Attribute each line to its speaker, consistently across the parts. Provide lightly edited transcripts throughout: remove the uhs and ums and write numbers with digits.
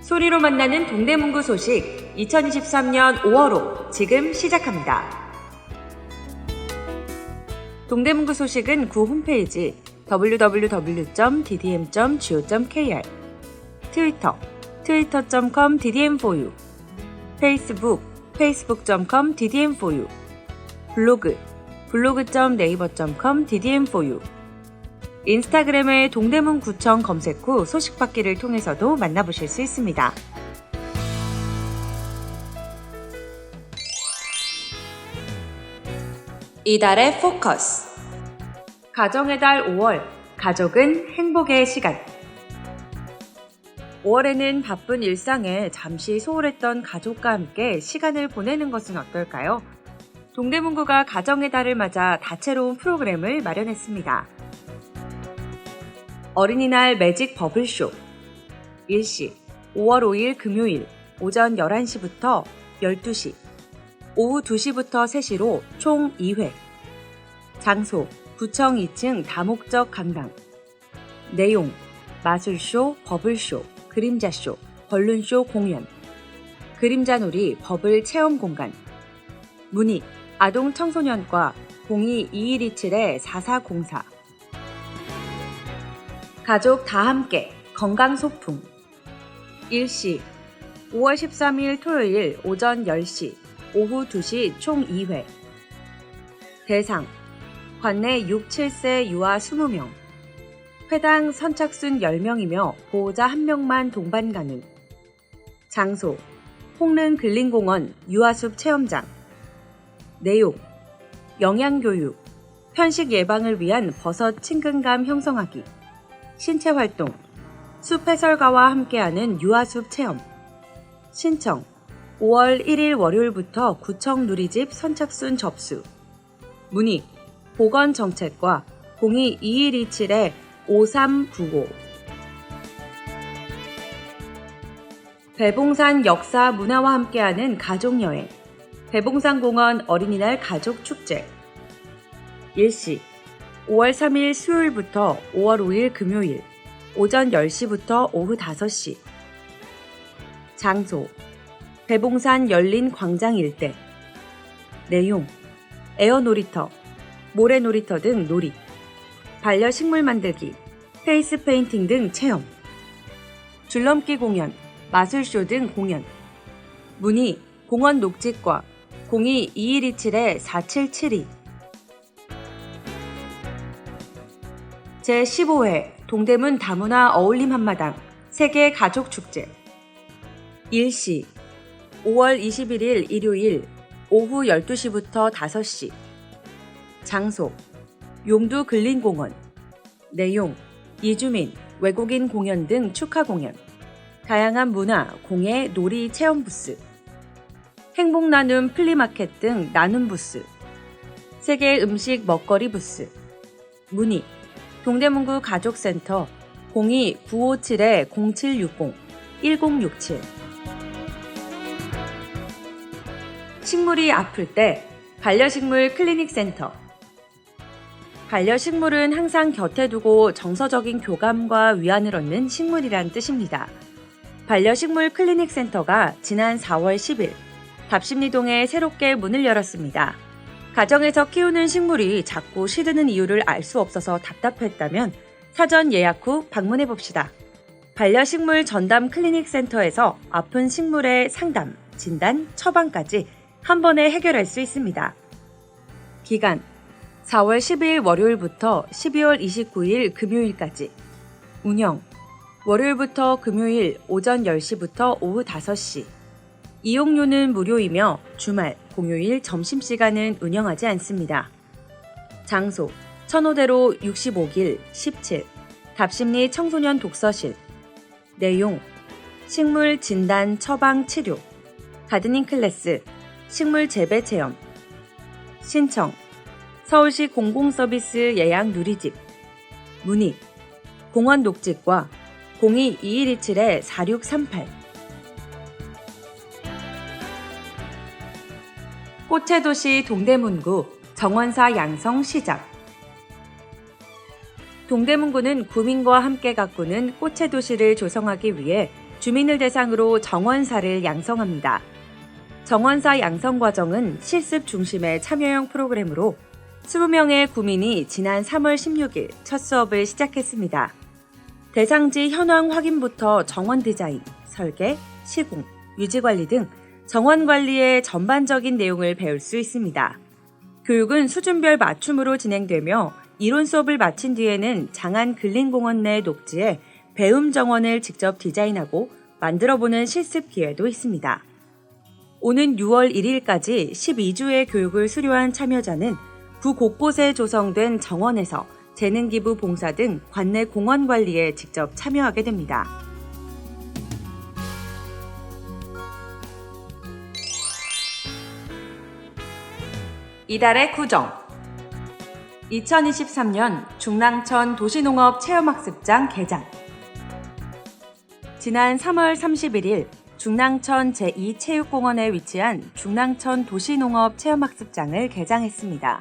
Speaker 1: 소리로 만나는 동대문구 소식 2023년 5월호 지금 시작합니다. 동대문구 소식은 구 홈페이지 www.ddm.go.kr, 트위터 twitter.com/ddm4u, 페이스북 facebook.com/ddm4u, 블로그 blog.naver.com/ddm4u, 인스타그램의 동대문구청 검색 후 소식 받기를 통해서도 만나보실 수 있습니다. 이달의 포커스. 가정의 달 5월, 가족은 행복의 시간. 5월에는 바쁜 일상에 잠시 소홀했던 가족과 함께 시간을 보내는 것은 어떨까요? 동대문구가 가정의 달을 맞아 다채로운 프로그램을 마련했습니다. 어린이날 매직 버블쇼. 일시 5월 5일 금요일 오전 11시부터 12시, 오후 2시부터 3시로 총 2회. 장소 구청 2층 다목적 강당. 내용 마술쇼, 버블쇼, 그림자쇼, 벌룬쇼 공연. 그림자놀이 버블 체험 공간. 문의 아동 청소년과 02-2127-4404. 가족 다 함께 건강 소풍. 일시 5월 13일 토요일 오전 10시, 오후 2시 총 2회. 대상 관내 6, 7세 유아 20명. 회당 선착순 10명이며 보호자 1명만 동반 가능. 장소 홍릉 근린공원 유아숲 체험장. 내용 영양교육, 편식 예방을 위한 버섯 친근감 형성하기. 신체활동, 숲 해설가와 함께하는 유아숲 체험. 신청 5월 1일 월요일부터 구청 누리집 선착순 접수. 문의 보건정책과 02-2127-5395. 배봉산 역사 문화와 함께하는 가족여행. 배봉산공원 어린이날 가족축제. 일시 5월 3일 수요일부터 5월 5일 금요일 오전 10시부터 오후 5시. 장소 배봉산 열린 광장 일대. 내용 에어놀이터, 모래놀이터 등 놀이, 반려식물 만들기, 페이스 페인팅 등 체험, 줄넘기 공연, 마술쇼 등 공연. 문의 공원 녹지과 02-2127-4772. 제15회 동대문 다문화 어울림 한마당 세계 가족축제. 일시 5월 21일 일요일 오후 12시부터 5시. 장소 용두 근린공원. 내용 이주민, 외국인 공연 등 축하 공연. 다양한 문화, 공예, 놀이 체험 부스. 행복 나눔 플리마켓 등 나눔 부스. 세계 음식 먹거리 부스. 문의 동대문구 가족센터 02-957-0760, 1067. 식물이 아플 때 반려식물 클리닉 센터. 반려식물은 항상 곁에 두고 정서적인 교감과 위안을 얻는 식물이란 뜻입니다. 반려식물 클리닉 센터가 지난 4월 10일 답심리동에 새롭게 문을 열었습니다. 가정에서 키우는 식물이 자꾸 시드는 이유를 알 수 없어서 답답했다면 사전 예약 후 방문해봅시다. 반려식물 전담 클리닉 센터에서 아픈 식물의 상담, 진단, 처방까지 한 번에 해결할 수 있습니다. 기간 4월 10일 월요일부터 12월 29일 금요일까지. 운영 월요일부터 금요일 오전 10시부터 오후 5시. 이용료는 무료이며 주말, 공휴일 점심시간은 운영하지 않습니다. 장소 천호대로 65길 17 답심리 청소년 독서실. 내용 식물 진단 처방 치료, 가드닝 클래스, 식물 재배 체험. 신청 서울시 공공서비스 예약 누리집. 문의 공원 녹지과 02-2127-4638. 꽃의 도시 동대문구 정원사 양성 시작. 동대문구는 구민과 함께 가꾸는 꽃의 도시를 조성하기 위해 주민을 대상으로 정원사를 양성합니다. 정원사 양성 과정은 실습 중심의 참여형 프로그램으로 20명의 구민이 지난 3월 16일 첫 수업을 시작했습니다. 대상지 현황 확인부터 정원 디자인, 설계, 시공, 유지관리 등 정원 관리의 전반적인 내용을 배울 수 있습니다. 교육은 수준별 맞춤으로 진행되며 이론 수업을 마친 뒤에는 장안 근린공원 내 녹지에 배움 정원을 직접 디자인하고 만들어보는 실습 기회도 있습니다. 오는 6월 1일까지 12주의 교육을 수료한 참여자는 구 곳곳에 조성된 정원에서 재능기부 봉사 등 관내 공원 관리에 직접 참여하게 됩니다. 이달의 구정 2023년 중랑천 도시농업 체험학습장 개장. 지난 3월 31일 중랑천 제2체육공원에 위치한 중랑천 도시농업 체험학습장을 개장했습니다.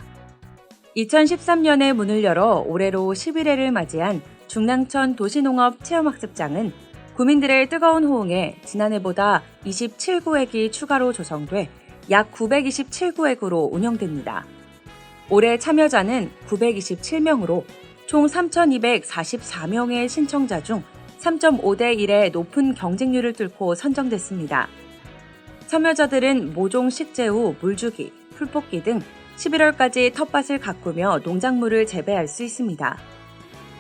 Speaker 1: 2013년에 문을 열어 올해로 11회를 맞이한 중랑천 도시농업 체험학습장은 구민들의 뜨거운 호응에 지난해보다 27구획이 추가로 조성돼 약 927구획으로 운영됩니다. 올해 참여자는 927명으로 총 3,244명의 신청자 중 3.5대 1의 높은 경쟁률을 뚫고 선정됐습니다. 참여자들은 모종 식재 후 물주기, 풀뽑기 등 11월까지 텃밭을 가꾸며 농작물을 재배할 수 있습니다.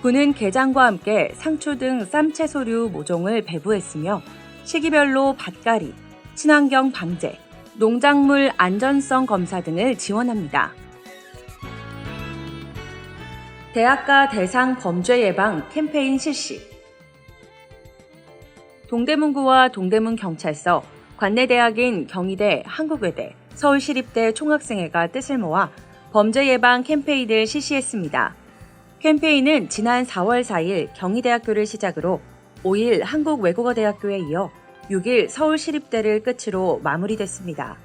Speaker 1: 군은 개장과 함께 상추 등 쌈채소류 모종을 배부했으며 시기별로 밭갈이, 친환경 방제, 농작물 안전성 검사 등을 지원합니다. 대학가 대상 범죄 예방 캠페인 실시. 동대문구와 동대문경찰서, 관내대학인 경희대, 한국외대, 서울시립대 총학생회가 뜻을 모아 범죄 예방 캠페인을 실시했습니다. 캠페인은 지난 4월 4일 경희대학교를 시작으로 5일 한국외국어대학교에 이어 6일 서울시립대를 끝으로 마무리됐습니다.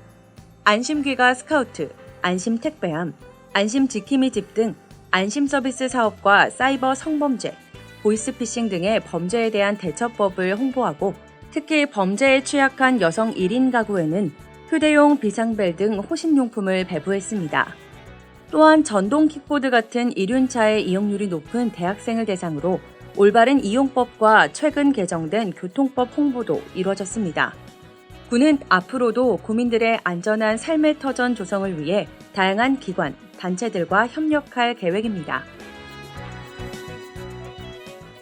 Speaker 1: 안심귀가 스카우트, 안심택배함, 안심지킴이 집 등 안심서비스 사업과 사이버 성범죄, 보이스피싱 등의 범죄에 대한 대처법을 홍보하고 특히 범죄에 취약한 여성 1인 가구에는 휴대용 비상벨 등 호신용품을 배부했습니다. 또한 전동 킥보드 같은 이륜차의 이용률이 높은 대학생을 대상으로 올바른 이용법과 최근 개정된 교통법 홍보도 이루어졌습니다. 군은 앞으로도 구민들의 안전한 삶의 터전 조성을 위해 다양한 기관, 단체들과 협력할 계획입니다.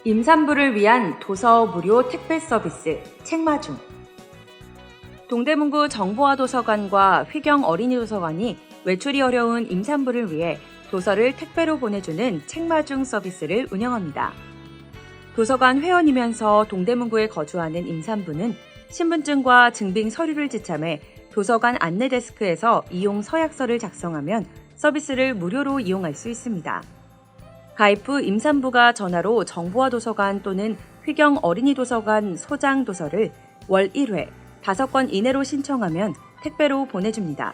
Speaker 1: 임산부를 위한 도서 무료 택배 서비스 책마중. 동대문구 정보화 도서관과 휘경 어린이 도서관이 외출이 어려운 임산부를 위해 도서를 택배로 보내주는 책마중 서비스를 운영합니다. 도서관 회원이면서 동대문구에 거주하는 임산부는 신분증과 증빙 서류를 지참해 도서관 안내 데스크에서 이용 서약서를 작성하면 서비스를 무료로 이용할 수 있습니다. 가입 후 임산부가 전화로 정보화 도서관 또는 휘경 어린이 도서관 소장 도서를 월 1회 5건 이내로 신청하면 택배로 보내줍니다.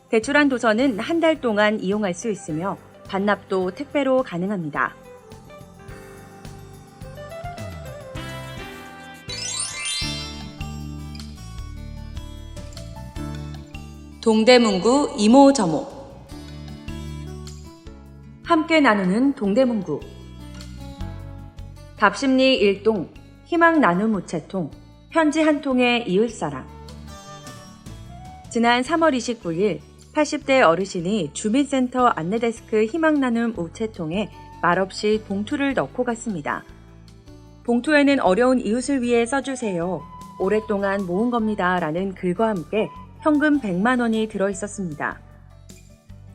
Speaker 1: 대출한 도서는 한 달 동안 이용할 수 있으며 반납도 택배로 가능합니다. 동대문구 이모저모. 함께 나누는 동대문구. 답심리 1동, 희망 나눔 우체통, 편지 한 통의 이웃사랑. 지난 3월 29일 80대 어르신이 주민센터 안내데스크 희망 나눔 우체통에 말없이 봉투를 넣고 갔습니다. 봉투에는 어려운 이웃을 위해 써주세요. 오랫동안 모은 겁니다. 라는 글과 함께 현금 100만 원이 들어있었습니다.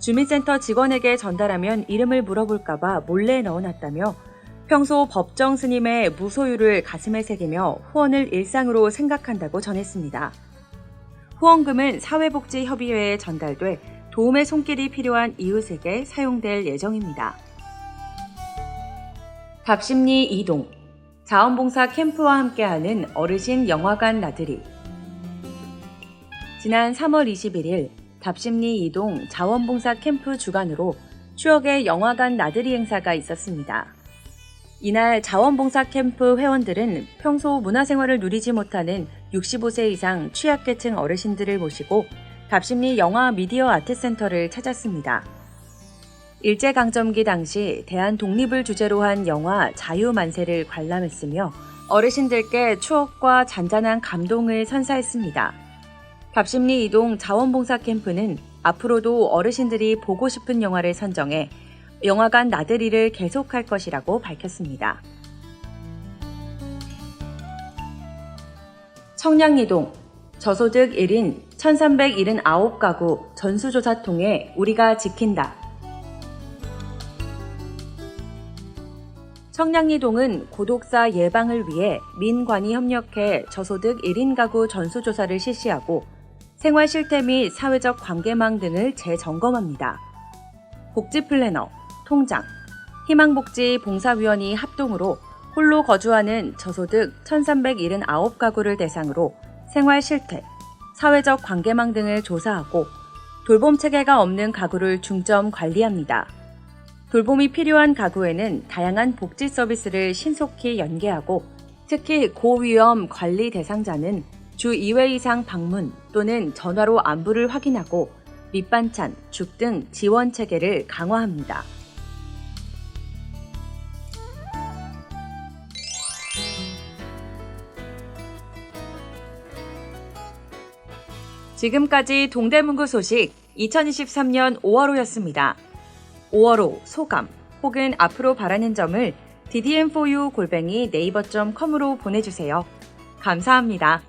Speaker 1: 주민센터 직원에게 전달하면 이름을 물어볼까봐 몰래 넣어놨다며 평소 법정 스님의 무소유를 가슴에 새기며 후원을 일상으로 생각한다고 전했습니다. 후원금은 사회복지협의회에 전달돼 도움의 손길이 필요한 이웃에게 사용될 예정입니다. 답심리 2동, 자원봉사 캠프와 함께하는 어르신 영화관 나들이. 지난 3월 21일 답심리 2동 자원봉사 캠프 주관으로 추억의 영화관 나들이 행사가 있었습니다. 이날 자원봉사 캠프 회원들은 평소 문화생활을 누리지 못하는 65세 이상 취약계층 어르신들을 모시고 갑심리 영화 미디어 아트센터를 찾았습니다. 일제강점기 당시 대한 독립을 주제로 한 영화 자유만세를 관람했으며 어르신들께 추억과 잔잔한 감동을 선사했습니다. 갑심리 이동 자원봉사 캠프는 앞으로도 어르신들이 보고 싶은 영화를 선정해 영화관 나들이를 계속할 것이라고 밝혔습니다. 청량리동 저소득 1인 1379가구 전수조사 통해 우리가 지킨다. 청량리동은 고독사 예방을 위해 민관이 협력해 저소득 1인 가구 전수조사를 실시하고 생활 실태 및 사회적 관계망 등을 재점검합니다. 복지플래너, 통장, 희망복지 봉사위원회 합동으로 홀로 거주하는 저소득 1379가구를 대상으로 생활 실태, 사회적 관계망 등을 조사하고 돌봄 체계가 없는 가구를 중점 관리합니다. 돌봄이 필요한 가구에는 다양한 복지 서비스를 신속히 연계하고 특히 고위험 관리 대상자는 주 2회 이상 방문 또는 전화로 안부를 확인하고 밑반찬, 죽 등 지원 체계를 강화합니다. 지금까지 동대문구 소식 2023년 5월호였습니다. 5월호 소감 혹은 앞으로 바라는 점을 ddm4u@naver.com으로 보내주세요. 감사합니다.